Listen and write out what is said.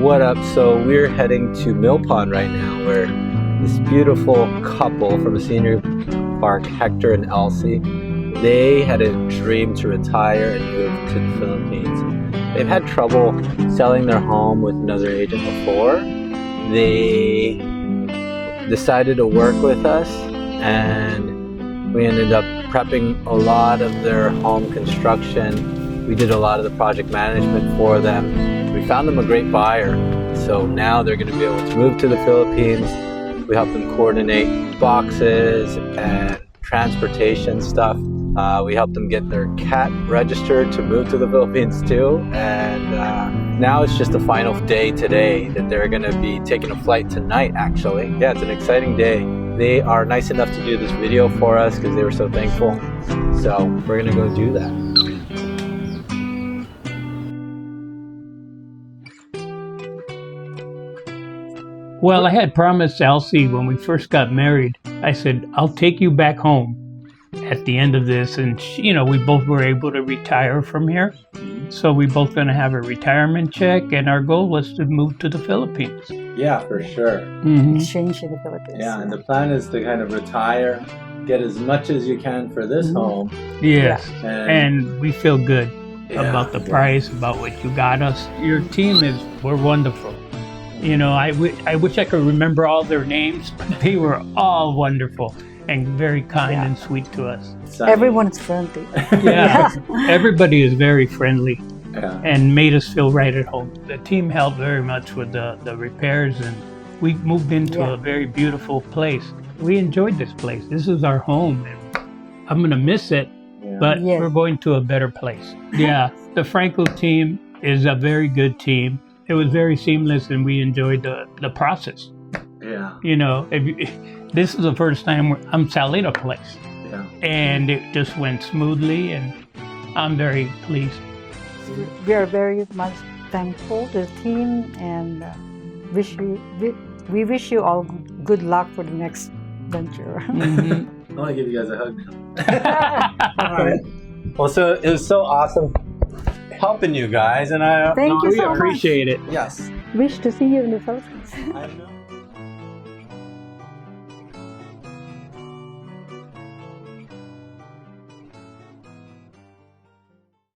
What up? So we're heading to Mill Pond right now, where this beautiful couple from a senior park, Hector and Elsie, they had a dream to retire and move to the Philippines. They've had trouble selling their home with another agent before. They decided to work with us, and we ended up prepping a lot of their home construction. We did a lot of the project management for them. We found them a great buyer, so now they're going to be able to move to the Philippines. We help them coordinate boxes and transportation stuff. We helped them get their cat registered to move to the Philippines too. And now it's just the final day today that they're going to be taking a flight tonight, actually. Yeah, it's an exciting day. They are nice enough to do this video for us because they were so thankful. So we're going to go do that. Well, I had promised Elsie when we first got married, I said, I'll take you back home at the end of this. And, we both were able to retire from here. So we both going to have a retirement check. And our goal was to move to the Philippines. Yeah, for sure. Mm-hmm. Exchange to the Philippines. Yeah, and the plan is to kind of retire, get as much as you can for this home. Yes, and we feel good about the price, about what you got us. Your team we're wonderful. I wish I could remember all their names, but they were all wonderful and very kind and sweet to us. Everyone is friendly. Yeah, everybody is very friendly and made us feel right at home. The team helped very much with the repairs, and we moved into a very beautiful place. We enjoyed this place. This is our home, and I'm going to miss it, but we're going to a better place. Yeah, the Franco team is a very good team. It was very seamless, and we enjoyed the process. Yeah. This is the first time I'm selling a place. Yeah. And it just went smoothly, and I'm very pleased. We are very much thankful to the team, and we wish you all good luck for the next venture. Mm-hmm. I want to give you guys a hug now. All right. Well, so it was so awesome helping you guys, and Thank you we so appreciate it. Yes. Wish to see you in the Philippines. I know.